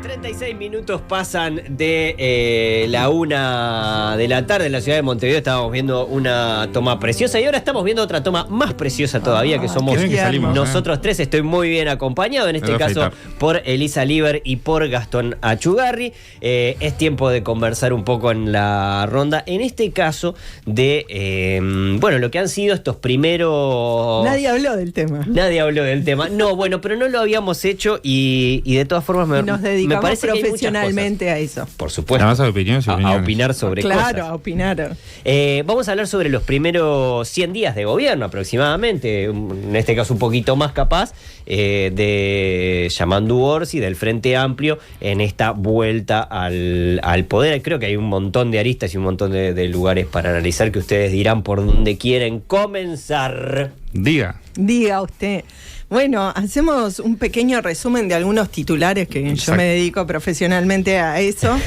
36 minutos pasan de la 1 de la tarde en la ciudad de Montevideo. Estábamos viendo una toma preciosa y ahora estamos viendo otra toma más preciosa todavía, que somos nosotros tres. Estoy muy bien acompañado, en este caso por Elisa Liber y por Gastón Achugarri. Es tiempo de conversar un poco en la ronda, en este caso de lo que han sido estos primeros... Nadie habló del tema. No, bueno, pero no lo habíamos hecho y de todas formas nos dedicamos parece profesionalmente a eso. Por supuesto. Además, a opinar sobre cosas. Claro, a opinar. Vamos a hablar sobre los primeros 100 días de gobierno aproximadamente, en este caso un poquito más capaz, de Yamandu Orsi, del Frente Amplio, en esta vuelta al poder. Creo que hay un montón de aristas y un montón de lugares para analizar, que ustedes dirán por dónde quieren comenzar. Diga usted. Bueno, hacemos un pequeño resumen de algunos titulares, que yo me dedico profesionalmente a eso,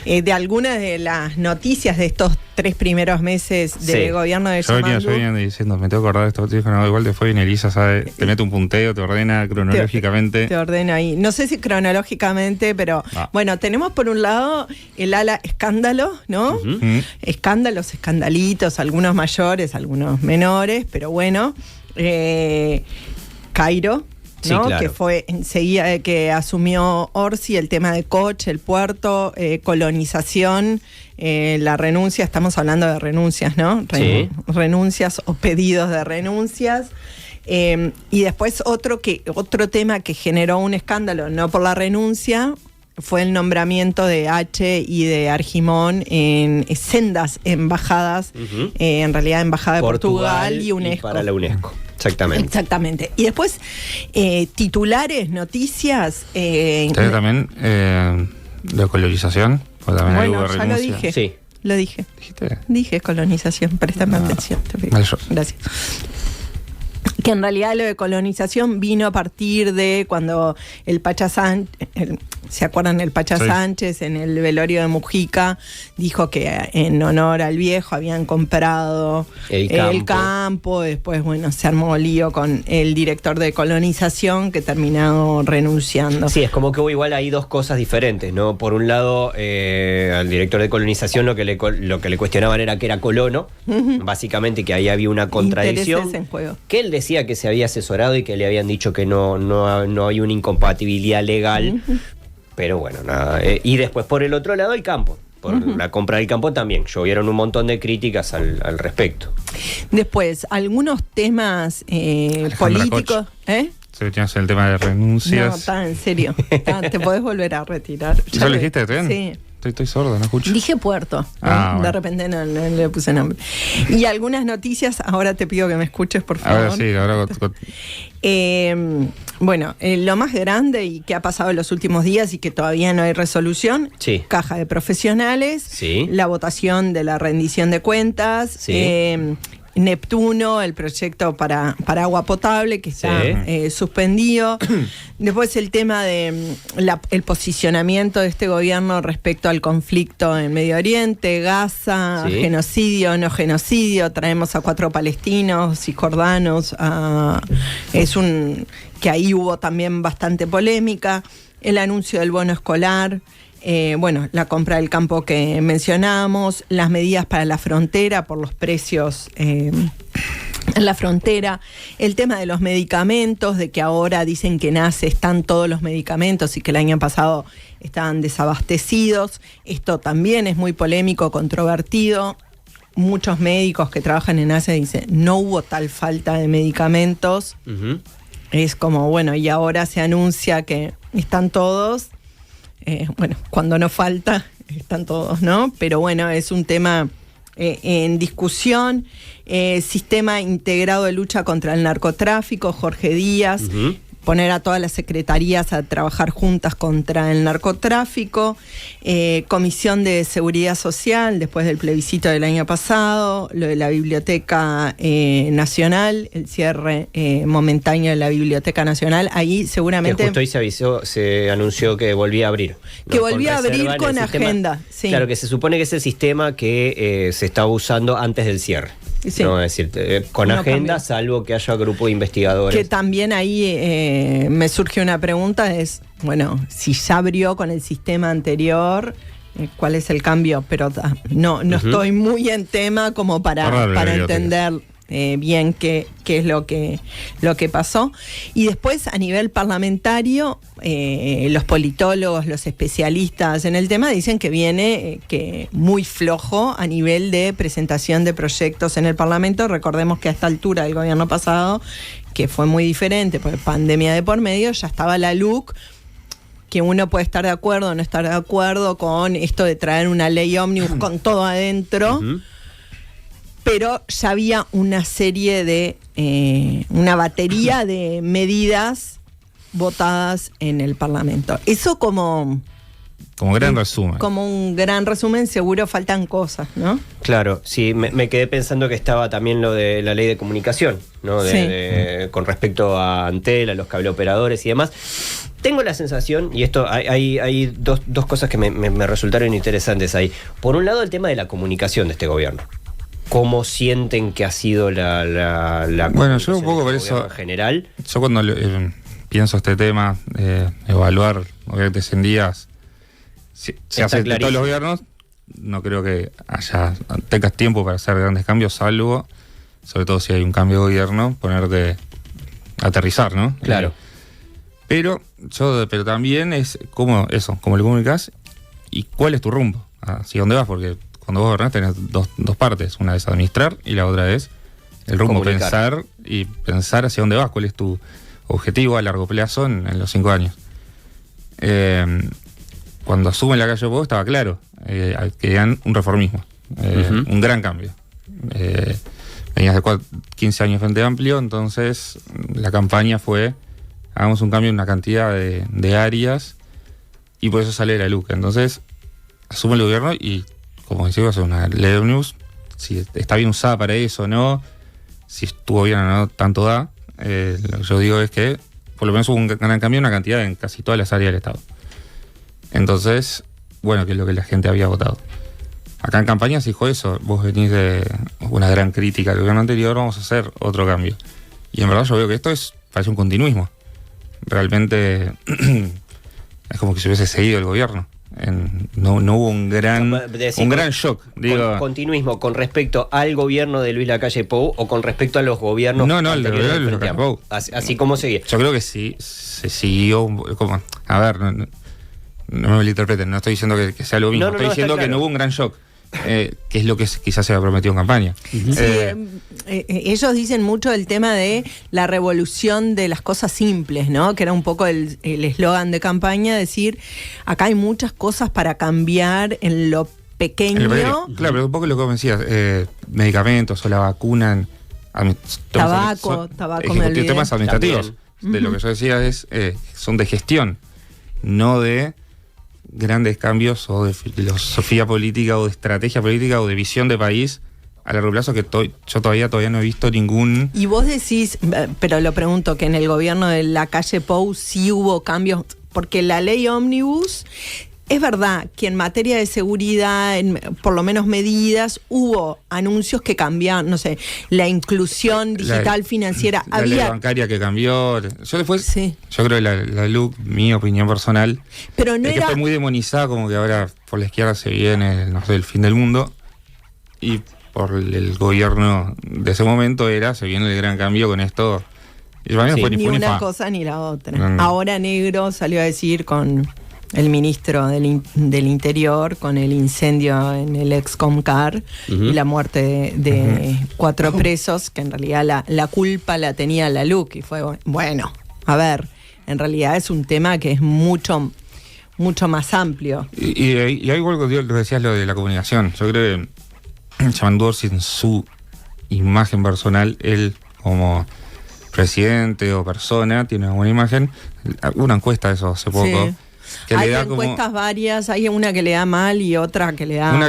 de algunas de las noticias de estos 3 primeros meses de gobierno de Yamandu. Yo venía diciendo, me tengo que acordar de esto, dijo, no, igual te fue bien Elisa, ¿sabe? Te mete un punteo, te ordena cronológicamente. Te ordena ahí. No sé si cronológicamente, pero bueno, tenemos por un lado el ala escándalo, ¿no? Uh-huh. Escándalos, escandalitos, algunos mayores, algunos menores, pero bueno. Cairo, ¿no? Sí, claro. Que fue enseguida que asumió Orsi, el tema de Koch, el puerto, colonización, la renuncia, estamos hablando de renuncias, ¿no? Renuncias o pedidos de renuncias. Y después otro tema que generó un escándalo, no por la renuncia, fue el nombramiento de H y de Argimón en sendas embajadas, en realidad embajada de Portugal y UNESCO. Y para la UNESCO. Exactamente. Y después, titulares, noticias. También la colonización. Bueno, ya lo dije. Sí. Lo dije. ¿Dijiste? Dije colonización, préstame atención. Gracias. Que en realidad lo de colonización vino a partir de cuando el Pachá Sánchez, ¿se acuerdan? El Pachá Sánchez en el velorio de Mujica dijo que en honor al viejo habían comprado el campo. Después, bueno, se armó lío con el director de colonización, que terminó renunciando. Sí, es como que hubo igual ahí dos cosas diferentes, ¿no? Por un lado, al director de colonización lo que le cuestionaban era que era colono, básicamente, que ahí había una contradicción. Intereses en juego. Que él decía que se había asesorado y que le habían dicho que no hay una incompatibilidad legal, pero bueno, nada. Y después por el otro lado el campo, por la compra del campo también, llovieron un montón de críticas al respecto. Después, algunos temas políticos, Se tienes el tema de renuncias. No, está en serio. Te podés volver a retirar. ¿Ya lo dijiste, Tren? Sí. Estoy sordo, no escucho. Dije puerto, de repente no le puse nombre. Y algunas noticias, ahora te pido que me escuches, por favor. Bueno, lo más grande y que ha pasado en los últimos días y que todavía no hay resolución, caja de profesionales, la votación de la rendición de cuentas, Neptuno, el proyecto para agua potable, que está suspendido. Después el tema de el posicionamiento de este gobierno respecto al conflicto en Medio Oriente, Gaza, genocidio, no genocidio. Traemos a 4 palestinos, cisjordanos. Que ahí hubo también bastante polémica. El anuncio del bono escolar. La compra del campo que mencionamos, las medidas para la frontera por los precios en la frontera, el tema de los medicamentos, de que ahora dicen que en ACE están todos los medicamentos y que el año pasado estaban desabastecidos. Esto también es muy polémico, controvertido. Muchos médicos que trabajan en ACE dicen no hubo tal falta de medicamentos. Es como, bueno, y ahora se anuncia que están todos. Cuando no falta, están todos, ¿no? Pero bueno, es un tema en discusión. Sistema integrado de lucha contra el narcotráfico, Jorge Díaz. Poner a todas las secretarías a trabajar juntas contra el narcotráfico, Comisión de Seguridad Social después del plebiscito del año pasado, lo de la Biblioteca Nacional, el cierre momentáneo de la Biblioteca Nacional, ahí seguramente... Que justo ahí se anunció que volvía a abrir. Que volvía a abrir con agenda. Sí. Claro, que se supone que es el sistema que se está usando antes del cierre. Sí. No, es decir, con agenda, salvo que haya grupo de investigadores. Que también ahí me surge una pregunta, es bueno, si ya abrió con el sistema anterior, cuál es el cambio, pero no estoy muy en tema como para entender bien qué es lo que pasó. Y después, a nivel parlamentario, los politólogos, los especialistas en el tema dicen que viene que muy flojo a nivel de presentación de proyectos en el Parlamento. Recordemos que a esta altura del gobierno pasado, que fue muy diferente, por pandemia de por medio, ya estaba la LUC, que uno puede estar de acuerdo o no estar de acuerdo con esto de traer una ley ómnibus con todo adentro, pero ya había una serie de, una batería de medidas votadas en el Parlamento. Eso como gran resumen. Como un gran resumen, seguro faltan cosas, ¿no? Claro, sí, me quedé pensando que estaba también lo de la ley de comunicación, ¿no? Con respecto a Antel, a los cableoperadores y demás. Tengo la sensación, y esto hay dos cosas que me resultaron interesantes ahí. Por un lado, el tema de la comunicación de este gobierno. ¿Cómo sienten que ha sido la bueno, yo un poco por eso en general? Yo cuando pienso este tema, evaluar, obviamente, 100 días, se hace de todos los gobiernos, no creo que tengas tiempo para hacer grandes cambios, salvo, sobre todo si hay un cambio de gobierno, ponerte a aterrizar, ¿no? Claro. Pero también es cómo lo comunicas y cuál es tu rumbo, hacia dónde vas, porque cuando vos gobernás tenés dos partes, una es administrar y la otra es el rumbo, pensar hacia dónde vas, cuál es tu objetivo a largo plazo en los 5 años. Cuando asume la calle Pou estaba claro, querían un reformismo, un gran cambio. Venías de 15 años Frente Amplio, entonces la campaña fue: hagamos un cambio en una cantidad de áreas, y por eso sale la LUC. Entonces asume el gobierno y, como decía, hace una ley de ómnibus. Si está bien usada para eso o no, si estuvo bien o no, tanto da. Lo que yo digo es que por lo menos hubo un gran cambio en una cantidad en casi todas las áreas del Estado. Entonces, bueno, que es lo que la gente había votado. Acá en campaña se dijo eso: vos venís de una gran crítica al gobierno anterior, vamos a hacer otro cambio. Y en verdad yo veo que esto parece un continuismo. Realmente es como que se hubiese seguido el gobierno. No hubo un gran shock. Continuismo con respecto al gobierno de Luis Lacalle Pou o con respecto a los gobiernos. No, el de Luis Lacalle Pou. Así como seguía. Yo creo que sí, se siguió. A ver, no me malinterpreten, no estoy diciendo que sea lo mismo, estoy diciendo que no hubo un gran shock. Que es lo que quizás se había prometido en campaña. Ellos dicen mucho del tema de la revolución de las cosas simples, ¿no? Que era un poco el eslogan de campaña, decir, acá hay muchas cosas para cambiar en lo pequeño. Claro, pero un poco lo que vos decías, medicamentos o la vacuna, tabaco, temas administrativos. También. De lo que yo decía son de gestión, no de grandes cambios o de filosofía política o de estrategia política o de visión de país a largo plazo, que yo todavía no he visto ningún. Y vos decís, pero lo pregunto, que en el gobierno de Lacalle Pou sí hubo cambios, porque la ley ómnibus, es verdad que en materia de seguridad, por lo menos medidas, hubo anuncios que cambiaban, no sé, la inclusión digital financiera. La ley bancaria que cambió. Yo creo que la LUC, mi opinión personal, pero no que fue muy demonizada, como que ahora por la izquierda se viene, no sé, el fin del mundo, y por el gobierno de ese momento se viene el gran cambio con esto. Y para mí no fue ni una cosa ni la otra. Ahora Negro salió a decir con el ministro del Interior, con el incendio en el Excomcar y la muerte de 4 presos, que en realidad la culpa la tenía la LUC, y fue, bueno, a ver, en realidad es un tema que es mucho más amplio. Y hay algo que decías, lo de la comunicación. Yo creo que Yamandu Orsi, en su imagen personal, él como presidente o persona tiene una buena imagen. Una encuesta de eso hace poco. Sí. Hay encuestas varias, hay una que le da mal y otra que le da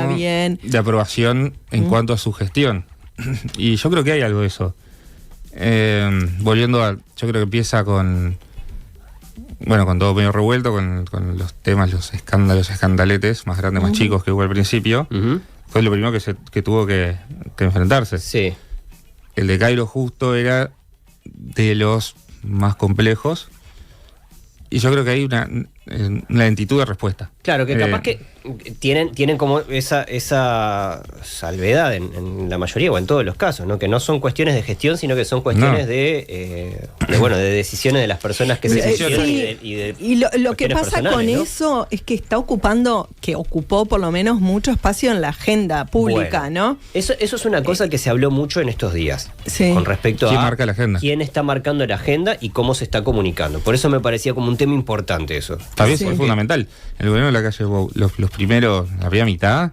bien. De aprobación en cuanto a su gestión. Y yo creo que hay algo de eso. Volviendo yo creo que empieza con todo medio revuelto, con los temas, los escándalos, escandaletes más grandes, más chicos que hubo al principio. Fue lo primero que tuvo que enfrentarse. Sí. El de Cairo justo era de los más complejos. Y yo creo que hay una lentitud de respuesta. Claro, que capaz que tienen como esa salvedad en la mayoría o en todos los casos, ¿no? Que no son cuestiones de gestión, sino que son cuestiones de decisiones de las personas que se gestionan y lo que pasa con eso es que ocupó por lo menos mucho espacio en la agenda pública, ¿no? Eso es una cosa que se habló mucho en estos días, con respecto ¿Quién marca la agenda? Quién está marcando la agenda y cómo se está comunicando. Por eso me parecía como un tema importante eso. También es fundamental. El gobierno de la calle Pou, los primeros, la primera mitad,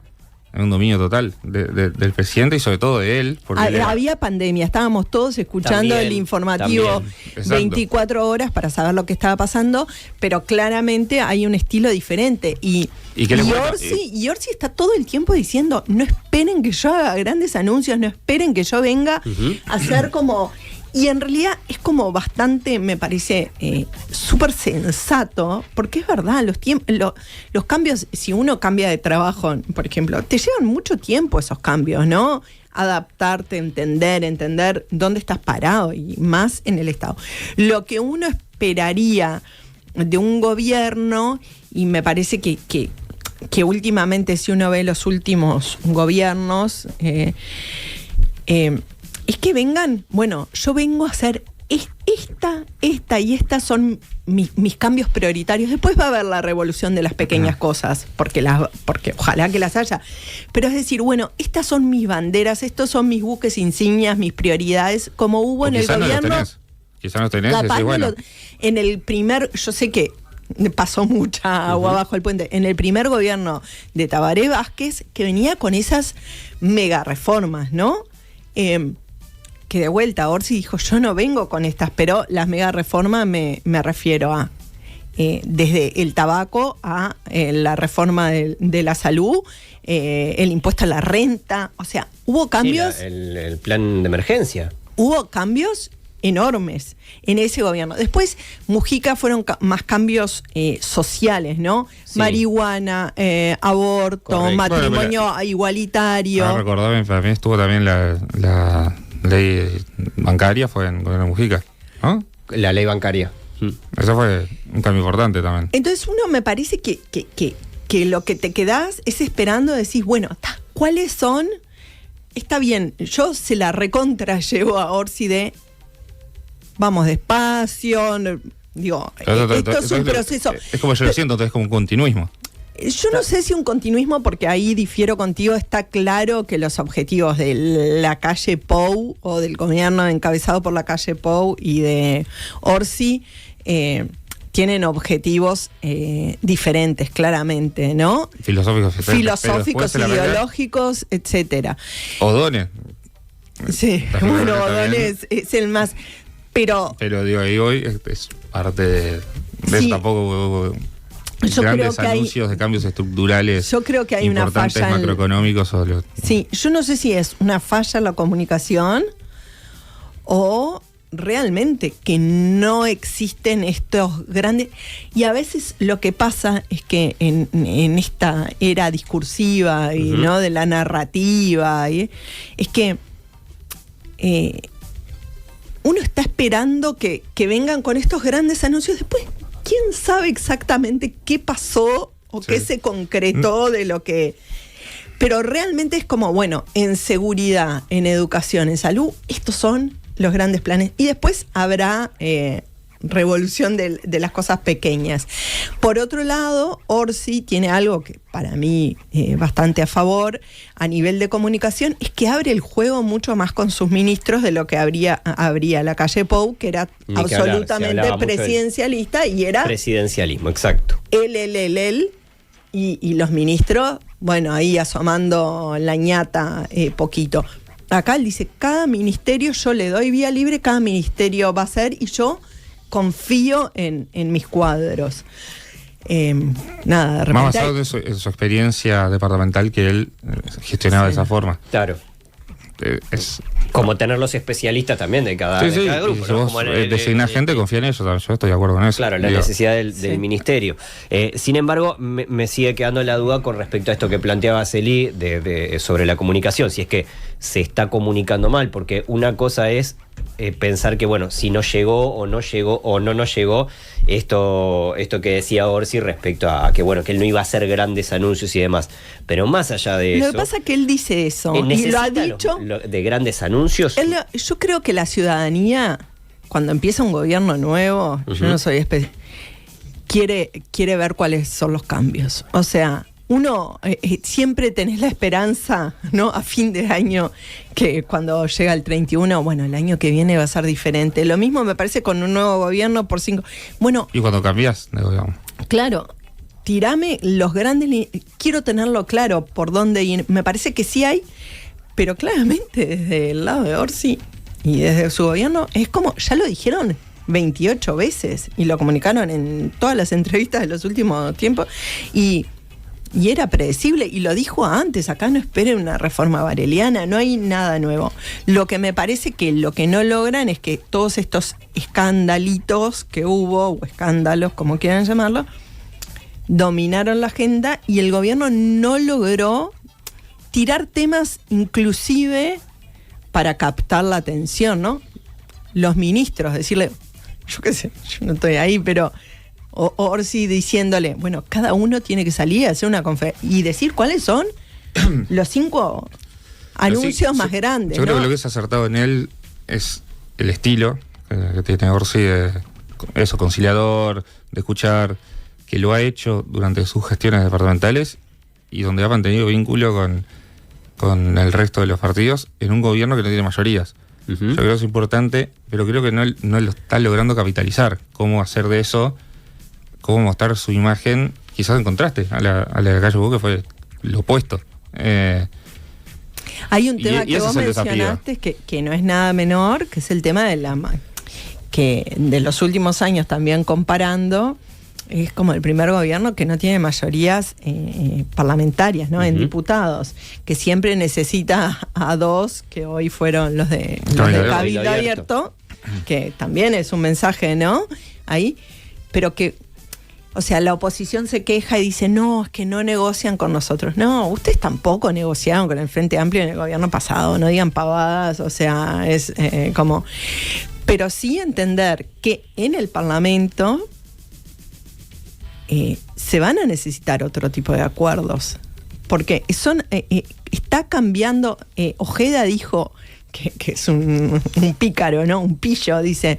en un dominio total del presidente y sobre todo de él. Había pandemia, estábamos todos escuchando el informativo 24 horas para saber lo que estaba pasando, pero claramente hay un estilo diferente. Y Orsi está todo el tiempo diciendo, no esperen que yo haga grandes anuncios, no esperen que yo venga a hacer como... Y en realidad es como bastante, me parece, súper sensato, porque es verdad, los cambios, si uno cambia de trabajo, por ejemplo, te llevan mucho tiempo esos cambios, ¿no? Adaptarte, entender dónde estás parado y más en el Estado. Lo que uno esperaría de un gobierno, y me parece que últimamente, si uno ve los últimos gobiernos, es que vengan, bueno, yo vengo a hacer esta y estas son mis cambios prioritarios. Después va a haber la revolución de las pequeñas cosas, porque ojalá que las haya. Pero es decir, bueno, estas son mis banderas, estos son mis buques insignias, mis prioridades, como hubo en el gobierno. Quizás no tenés, decís, bueno. En el primer, yo sé que pasó mucha agua bajo el puente, en el primer gobierno de Tabaré Vázquez, que venía con esas mega reformas, ¿no? Que de vuelta Orsi dijo, yo no vengo con estas, pero las mega reformas me refiero a desde el tabaco a la reforma de la salud, el impuesto a la renta, o sea, hubo cambios. Sí, el plan de emergencia. Hubo cambios enormes en ese gobierno. Después, Mujica fueron más cambios sociales, ¿no? Sí. Marihuana, aborto, matrimonio igualitario. Recordame, para mí estuvo también la ley bancaria, fue en gobierno de Mujica, ¿no? La ley bancaria. Eso fue un cambio importante también. Entonces uno me parece que lo que te quedás es esperando, decís, bueno, ¿cuáles son? Está bien, yo se la recontra llevo a Orsi de vamos despacio, digo, esto es un proceso. Es como yo lo siento, entonces es como un continuismo. Yo no sé si un continuismo, porque ahí difiero contigo. Está claro que los objetivos de la calle Pou o del gobierno encabezado por la calle Pou y de Orsi tienen objetivos diferentes, claramente, ¿no? Filosóficos, ideológicos, etcétera. O'Donnell. Sí, bueno, O'Donnell es el más... Pero digo, ahí hoy es parte de eso tampoco... grandes anuncios de cambios estructurales. Yo creo que hay una falla macroeconómicos. Sí, yo no sé si es una falla en la comunicación o realmente que no existen estos grandes. Y a veces lo que pasa es que en esta era discursiva y no de la narrativa, es que uno está esperando que vengan con estos grandes anuncios. Después, ¿quién sabe exactamente qué pasó o qué se concretó de lo que...? Pero realmente es como, bueno, en seguridad, en educación, en salud, estos son los grandes planes. Y después habrá revolución de las cosas pequeñas. Por otro lado, Orsi tiene algo que para mí bastante a favor a nivel de comunicación, es que abre el juego mucho más con sus ministros de lo que abría la calle Pou, que era absolutamente presidencialista y era... Presidencialismo, exacto. Él, y los ministros, bueno, ahí asomando la ñata poquito. Acá él dice, cada ministerio yo le doy vía libre, cada ministerio va a ser, y yo confío en mis cuadros. Nada, de repente... Más basado en su experiencia departamental, que él gestionaba de esa forma. Claro. Es como tener los especialistas también de cada grupo. Si vos designás gente, confía en ellos. Yo estoy de acuerdo con eso. Claro, la necesidad del ministerio. Sin embargo, me sigue quedando la duda con respecto a esto que planteaba Celí sobre la comunicación. Si es que se está comunicando mal, porque una cosa es pensar que, bueno, si no llegó o no llegó o no nos llegó, esto que decía Orsi respecto a que, bueno, que él no iba a hacer grandes anuncios y demás. Pero más allá de eso... Lo que pasa es que él dice eso, y lo ha dicho... de grandes anuncios. Yo creo que la ciudadanía, cuando empieza un gobierno nuevo, yo no soy quiere ver cuáles son los cambios. O sea... Uno siempre tenés la esperanza, ¿no? A fin de año, que cuando llega el 31, bueno, el año que viene va a ser diferente. Lo mismo me parece con un nuevo gobierno por 5. Bueno. Y cuando cambias de gobierno. Claro, tirame los grandes. Quiero tenerlo claro por dónde ir. Me parece que sí hay, pero claramente desde el lado de Orsi y desde su gobierno es como, ya lo dijeron 28 veces y lo comunicaron en todas las entrevistas de los últimos tiempos y era predecible, y lo dijo antes, acá no esperen una reforma vareliana, no hay nada nuevo. Lo que me parece que lo que no logran es que todos estos escandalitos que hubo, o escándalos, como quieran llamarlo, dominaron la agenda y el gobierno no logró tirar temas inclusive para captar la atención, ¿no? Los ministros, decirle, yo qué sé, yo no estoy ahí, pero... O Orsi diciéndole, bueno, cada uno tiene que salir a hacer una conferencia y decir cuáles son los 5 anuncios más grandes. Yo creo que lo que es acertado en él es el estilo que tiene Orsi, eso, conciliador, de escuchar, que lo ha hecho durante sus gestiones departamentales y donde ha mantenido vínculo con el resto de los partidos en un gobierno que no tiene mayorías. Yo creo que es importante, pero creo que no lo está logrando capitalizar. Cómo hacer de eso... cómo mostrar su imagen, quizás en contraste a la de Calle Pou, que fue lo opuesto. Hay un tema que vos mencionaste que no es nada menor, que es el tema de que de los últimos años también comparando, es como el primer gobierno que no tiene mayorías parlamentarias, ¿no? En diputados, que siempre necesita a 2, que hoy fueron los de Cabildo Abierto, que también es un mensaje, ¿no? Ahí, pero que... O sea, la oposición se queja y dice, no, es que no negocian con nosotros. No, ustedes tampoco negociaron con el Frente Amplio en el gobierno pasado, no digan pavadas, o sea, es como... Pero sí entender que en el Parlamento se van a necesitar otro tipo de acuerdos, porque está cambiando, Ojeda dijo, que es un pícaro, ¿no? Un pillo, dice...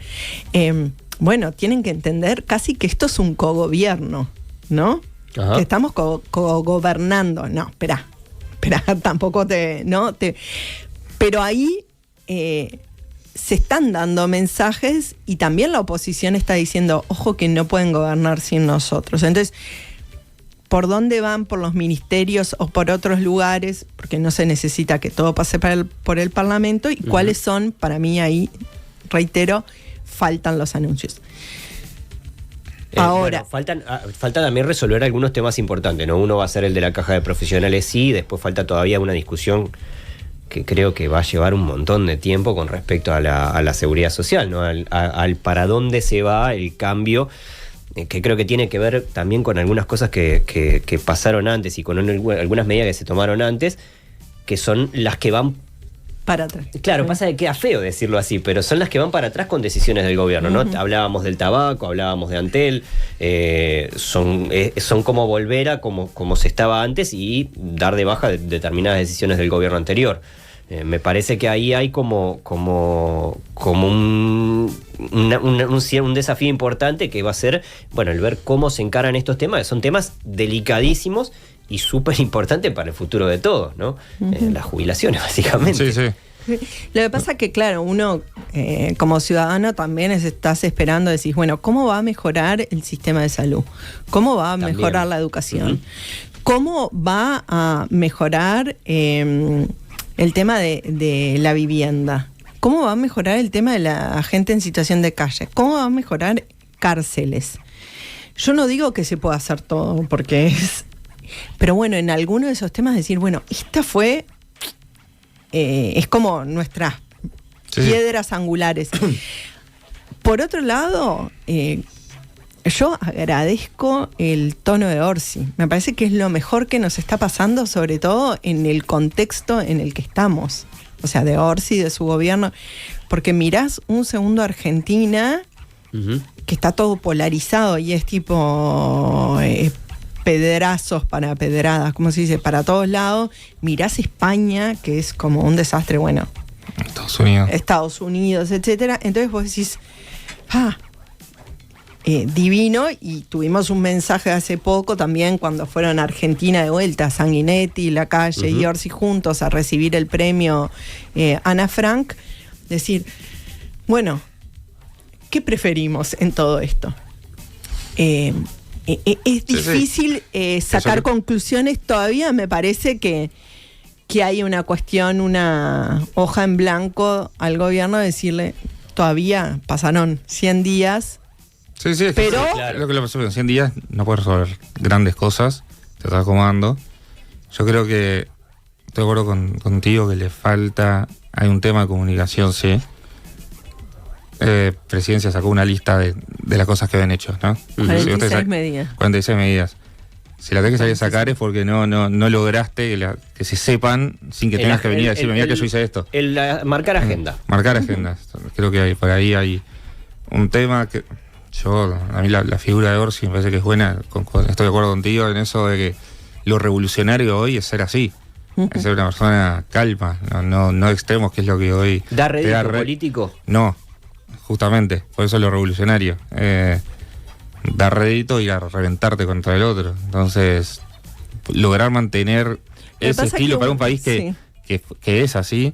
bueno, tienen que entender casi que esto es un cogobierno, ¿no? Ajá. Que estamos cogobernando. No, espera, tampoco pero ahí se están dando mensajes y también la oposición está diciendo, ojo que no pueden gobernar sin nosotros. Entonces, ¿por dónde van? ¿Por los ministerios o por otros lugares? Porque no se necesita que todo pase por el Parlamento. ¿Y cuáles son? Para mí ahí, reitero, faltan los anuncios. Ahora. Bueno, falta también resolver algunos temas importantes, ¿no? Uno va a ser el de la caja de profesionales, sí, después falta todavía una discusión que creo que va a llevar un montón de tiempo con respecto a la seguridad social, ¿no? Al para dónde se va el cambio, que creo que tiene que ver también con algunas cosas que pasaron antes y con algunas medidas que se tomaron antes, que son las que van para atrás. Claro, pasa que queda feo decirlo así, pero son las que van para atrás con decisiones del gobierno, ¿no? Hablábamos del tabaco, hablábamos de Antel, son como volver a como se estaba antes y dar de baja determinadas decisiones del gobierno anterior. Me parece que ahí hay como un desafío importante que va a ser, bueno, el ver cómo se encaran estos temas. Son temas delicadísimos y súper importantes para el futuro de todos, ¿no? Las jubilaciones, básicamente. Sí. Lo que pasa es que, claro, uno como ciudadano también estás esperando, decís, bueno, ¿cómo va a mejorar el sistema de salud? ¿Cómo va a mejorar la educación? ¿Cómo va a mejorar el tema de la vivienda? ¿Cómo va a mejorar el tema de la gente en situación de calle? ¿Cómo va a mejorar cárceles? Yo no digo que se pueda hacer todo, porque es... Pero bueno, en alguno de esos temas decir, bueno, esta fue... es como nuestras piedras angulares. Por otro lado, yo agradezco el tono de Orsi. Me parece que es lo mejor que nos está pasando, sobre todo en el contexto en el que estamos. O sea, de Orsi, de su gobierno. porque mirás un segundo Argentina, que está todo polarizado y es tipo pedrazos para pedradas, ¿cómo se dice? Para todos lados. Mirás España, que es como un desastre, bueno. Estados Unidos, etcétera. Entonces vos decís, divino, y tuvimos un mensaje hace poco también cuando fueron a Argentina de vuelta, Sanguinetti, Lacalle y Orsi juntos a recibir el premio Ana Frank, decir, bueno, ¿qué preferimos en todo esto? Es difícil sacar conclusiones, todavía me parece que hay una cuestión, una hoja en blanco al gobierno, decirle, todavía pasaron 100 días. Sí, pero lo que le pasó en 100 días no puedes resolver grandes cosas, te estás acomodando. Yo creo que estoy de acuerdo contigo que le falta, hay un tema de comunicación, sí. Presidencia sacó una lista de las cosas que habían hecho, ¿no? 46 medidas. 46 medidas. Si la tenés que salir a sacar es porque no lograste que se sepan sin que tengas que venir a decirme, mira que yo hice esto. Marcar agenda. Marcar agenda. Creo que por ahí hay un tema que a mí la figura de Orsi me parece que es buena, estoy de acuerdo contigo en eso de que lo revolucionario hoy es ser así, es ser una persona calma, no extremos, que es lo que hoy... ¿Da rédito político? No, justamente, por eso es lo revolucionario. Dar rédito y a reventarte contra el otro. Entonces, lograr mantener ese estilo para un país que es así,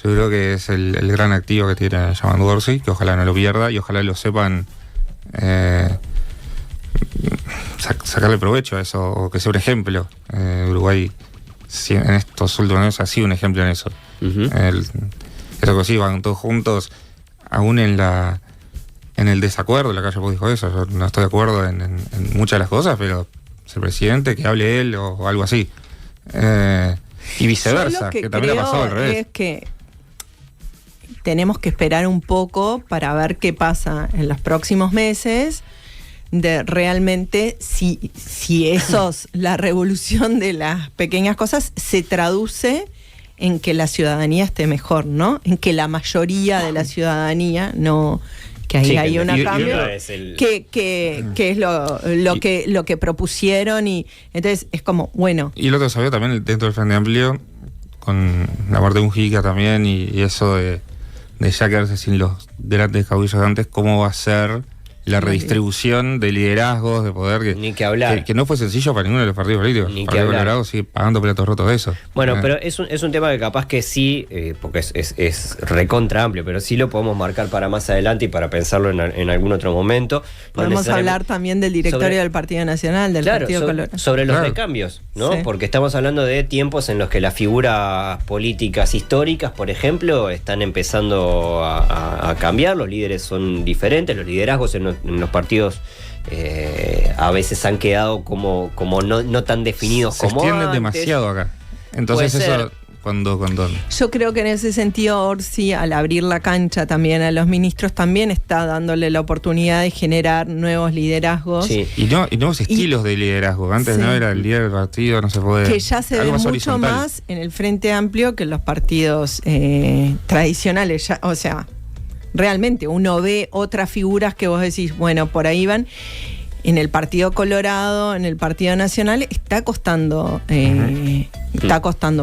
yo creo que es el gran activo que tiene Yamandu Orsi, que ojalá no lo pierda y ojalá lo sepan sacarle provecho a eso, o que sea un ejemplo. Uruguay en estos últimos años ha sido un ejemplo en eso. Eso que sí, van todos juntos, aún en el desacuerdo. Lacalle Pou dijo eso, yo no estoy de acuerdo en muchas de las cosas, pero es el presidente, que hable él o algo así. Y viceversa, que también ha pasado al revés. Es que tenemos que esperar un poco para ver qué pasa en los próximos meses, de realmente si la revolución de las pequeñas cosas se traduce en que la ciudadanía esté mejor, ¿no? En que la mayoría de la ciudadanía no... que ahí hay un cambio, que es lo que propusieron, y entonces es como, bueno. Y lo que sabía también dentro del Frente Amplio, con la muerte de Mujica también, y eso de ya quedarse sin los grandes caudillos de antes, cómo va a ser la redistribución de liderazgos, de poder, ni que hablar, que no fue sencillo para ninguno de los partidos políticos. Ni el que hablar. Colorado sigue pagando platos rotos de eso. Bueno, pero es un tema que capaz que sí, porque es recontra amplio, pero sí lo podemos marcar para más adelante y para pensarlo en algún otro momento. Podemos hablar también del directorio del Partido Nacional, del Partido Colorado. Sobre los recambios, ¿no? Sí. Porque estamos hablando de tiempos en los que las figuras políticas históricas, por ejemplo, están empezando a cambiar, los líderes son diferentes, los liderazgos en los partidos a veces han quedado como no tan definidos como antes. Se extienden demasiado acá. Entonces eso cuando yo creo que en ese sentido Orsi, al abrir la cancha también a los ministros, también está dándole la oportunidad de generar nuevos liderazgos. Sí. Y nuevos estilos de liderazgo. Antes no era el líder del partido, no se puede. Que ya se ve mucho más en el Frente Amplio que en los partidos tradicionales. Ya, o sea, realmente uno ve otras figuras que vos decís, bueno, por ahí van. En el Partido Colorado, en el Partido Nacional, está costando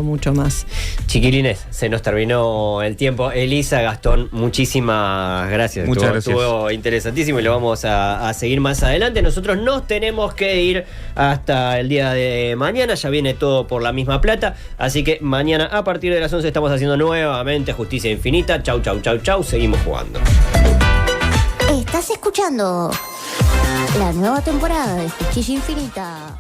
mucho más. Chiquilines, se nos terminó el tiempo. Elisa, Gastón, muchísimas gracias. Muchas gracias. Estuvo interesantísimo y lo vamos a seguir más adelante. Nosotros nos tenemos que ir hasta el día de mañana. Ya viene todo por la misma plata. Así que mañana a partir de las 11 estamos haciendo nuevamente Justicia Infinita. Chau, chau, chau, chau. Seguimos jugando. Estás escuchando la nueva temporada de Justicia Infinita.